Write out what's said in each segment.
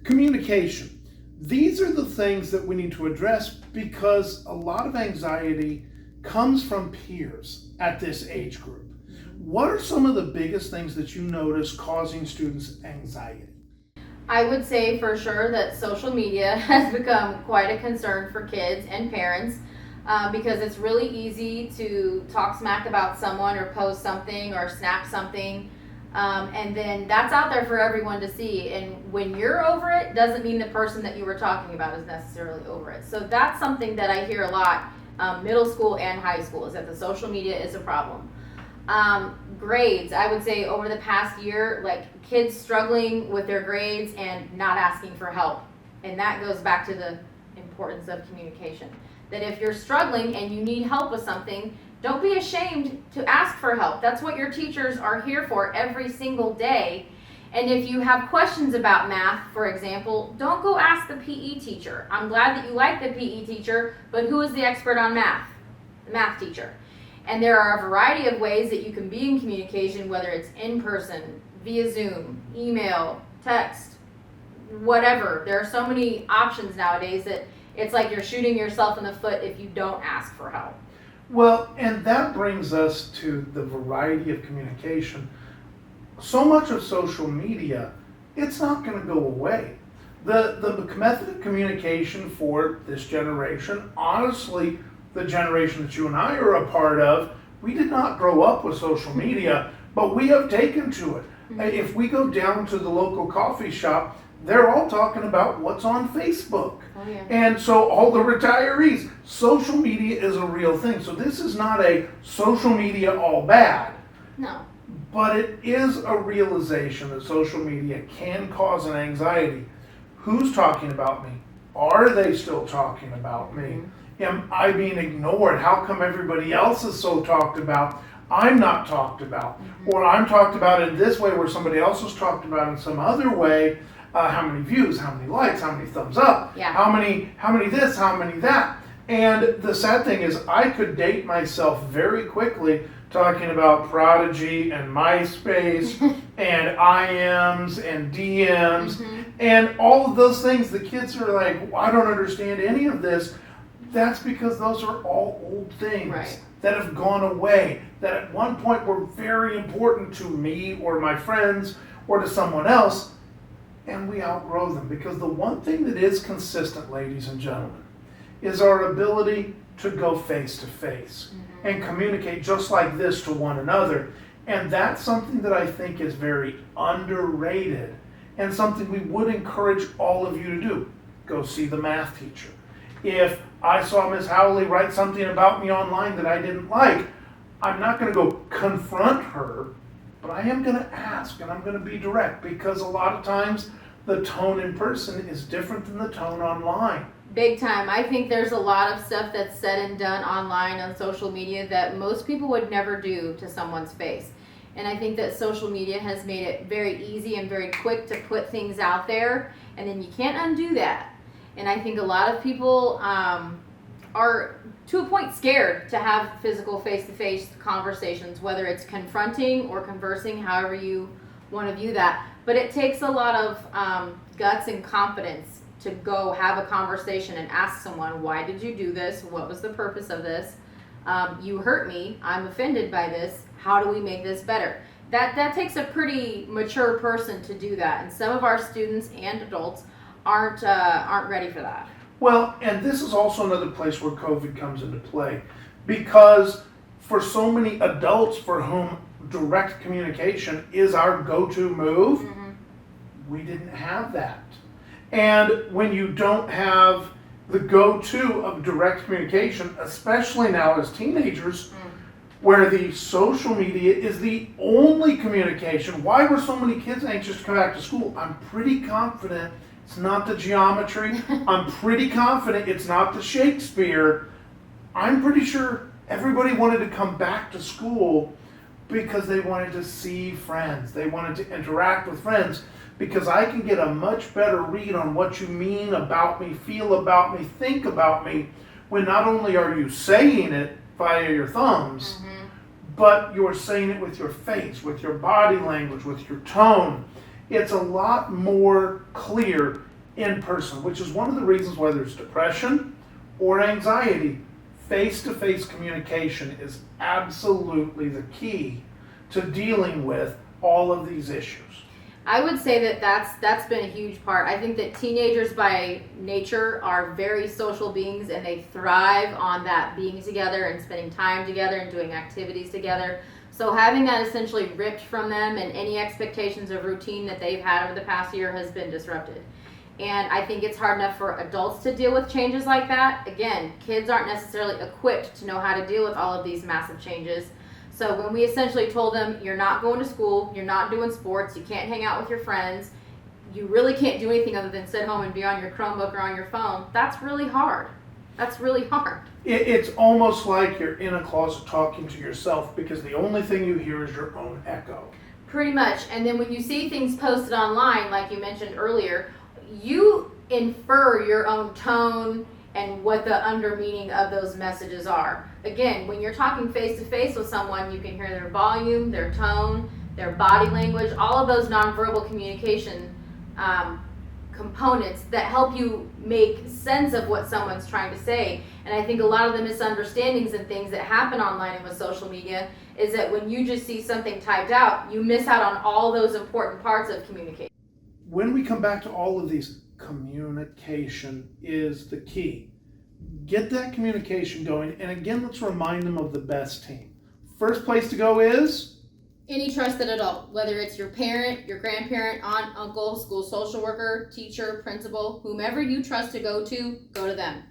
Communication. These are the things that we need to address because a lot of anxiety comes from peers at this age group. What are some of the biggest things that you notice causing students anxiety? I would say for sure that social media has become quite a concern for kids and parents because it's really easy to talk smack about someone or post something or snap something. And then that's out there for everyone to see. And when you're over it, doesn't mean the person that you were talking about is necessarily over it. So that's something that I hear a lot, middle school and high school, is that the social media is a problem. Grades, I would say over the past year, like kids struggling with their grades and not asking for help. And that goes back to the importance of communication. That if you're struggling and you need help with something, don't be ashamed to ask for help. That's what your teachers are here for every single day. And if you have questions about math, for example, don't go ask the PE teacher. I'm glad that you like the PE teacher, but who is the expert on math? The math teacher. And there are a variety of ways that you can be in communication, whether it's in person, via Zoom, email, text, whatever. There are so many options nowadays that it's like you're shooting yourself in the foot if you don't ask for help. Well, and that brings us to the variety of communication. So much of social media, it's not going to go away. The method of communication for this generation, honestly, the generation that you and I are a part of, we did not grow up with social media, but we have taken to it. If we go down to the local coffee shop, they're all talking about what's on Facebook. Oh, yeah. And so all the retirees, social media is a real thing. So this is not a social media all bad. No. But it is a realization that social media can cause an anxiety. Who's talking about me? Are they still talking about me? Am I being ignored? How come everybody else is so talked about? I'm not talked about. Or I'm talked about in this way where somebody else is talked about in some other way. How many views, how many likes, how many thumbs up, Yeah. how many this, how many that. And the sad thing is I could date myself very quickly talking about Prodigy and MySpace and IMs and DMs and all of those things. The kids are like, I don't understand any of this. That's because those are all old things Right. that have gone away, that at one point were very important to me or my friends or to someone else. And we outgrow them because the one thing that is consistent, ladies and gentlemen, is our ability to go face to face and communicate just like this to one another. And that's something that I think is very underrated and something we would encourage all of you to do. Go see the math teacher. If I saw Miss Howley write something about me online that I didn't like, I'm not going to go confront her. But I am going to ask and I'm going to be direct because a lot of times the tone in person is different than the tone online. Big time. I think there's a lot of stuff that's said and done online on social media that most people would never do to someone's face. And I think that social media has made it very easy and very quick to put things out there, and then you can't undo that. And I think a lot of people are to a point scared to have physical face-to-face conversations, whether it's confronting or conversing, however you want to view that. But it takes a lot of guts and confidence to go have a conversation and ask someone, why did you do this? What was the purpose of this? You hurt me. I'm offended by this. How do we make this better? That takes a pretty mature person to do that. And some of our students and adults aren't ready for that. Well, and this is also another place where COVID comes into play because for so many adults for whom direct communication is our go-to move, we didn't have that. And when you don't have the go-to of direct communication, especially now as teenagers, where the social media is the only communication, why were so many kids anxious to come back to school? I'm pretty confident it's not the geometry. I'm pretty confident it's not the Shakespeare. I'm pretty sure everybody wanted to come back to school because they wanted to see friends. They wanted to interact with friends because I can get a much better read on what you mean about me, feel about me, think about me when not only are you saying it via your thumbs, but you're saying it with your face, with your body language, with your tone. It's a lot more clear in person, which is one of the reasons why there's depression or anxiety. Face-to-face communication is absolutely the key to dealing with all of these issues. I would say that that's been a huge part. I think that teenagers by nature are very social beings, and they thrive on that being together and spending time together and doing activities together. So having that essentially ripped from them, and any expectations of routine that they've had over the past year has been disrupted. And I think it's hard enough for adults to deal with changes like that. Again, kids aren't necessarily equipped to know how to deal with all of these massive changes. So when we essentially told them, you're not going to school, you're not doing sports, you can't hang out with your friends, you really can't do anything other than sit home and be on your Chromebook or on your phone, that's really hard. That's really hard. It's almost like you're in a closet talking to yourself, because the only thing you hear is your own echo. Pretty much. And then when you see things posted online, like you mentioned earlier, you infer your own tone and what the under meaning of those messages are. Again, when you're talking face to face with someone, you can hear their volume, their tone, their body language, all of those nonverbal communication components that help you make sense of what someone's trying to say. And I think a lot of the misunderstandings and things that happen online and with social media is that when you just see something typed out, you miss out on all those important parts of communication. When we come back to all of these, communication is the key. Get that communication going, and again, let's remind them of the best team. First place to go is any trusted adult, whether it's your parent, your grandparent, aunt, uncle, school social worker, teacher, principal, whomever you trust to go to them.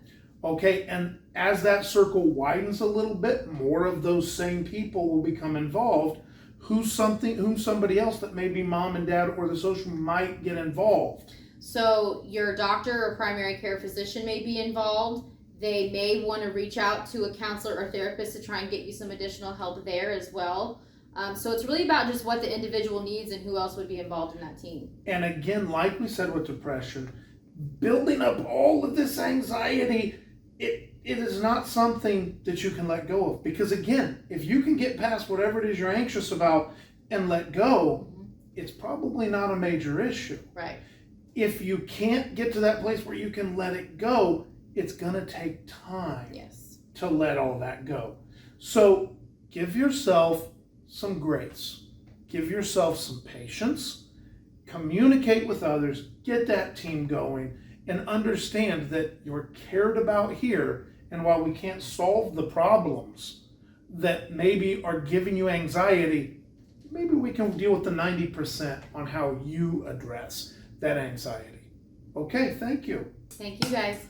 Okay, and as that circle widens a little bit, more of those same people will become involved. Whom somebody else that maybe mom and dad or the social might get involved. So your doctor or primary care physician may be involved. They may want to reach out to a counselor or therapist to try and get you some additional help there as well. So it's really about just what the individual needs and who else would be involved in that team. And again, like we said with depression, building up all of this anxiety, it is not something that you can let go of. Because again, if you can get past whatever it is you're anxious about and let go, it's probably not a major issue. Right. If you can't get to that place where you can let it go, it's going to take time to let all that go. So give yourself some grace. Give yourself some patience. Communicate with others. Get that team going. And understand that you're cared about here. And while we can't solve the problems that maybe are giving you anxiety, maybe we can deal with the 90% on how you address that anxiety. Okay, thank you. Thank you guys.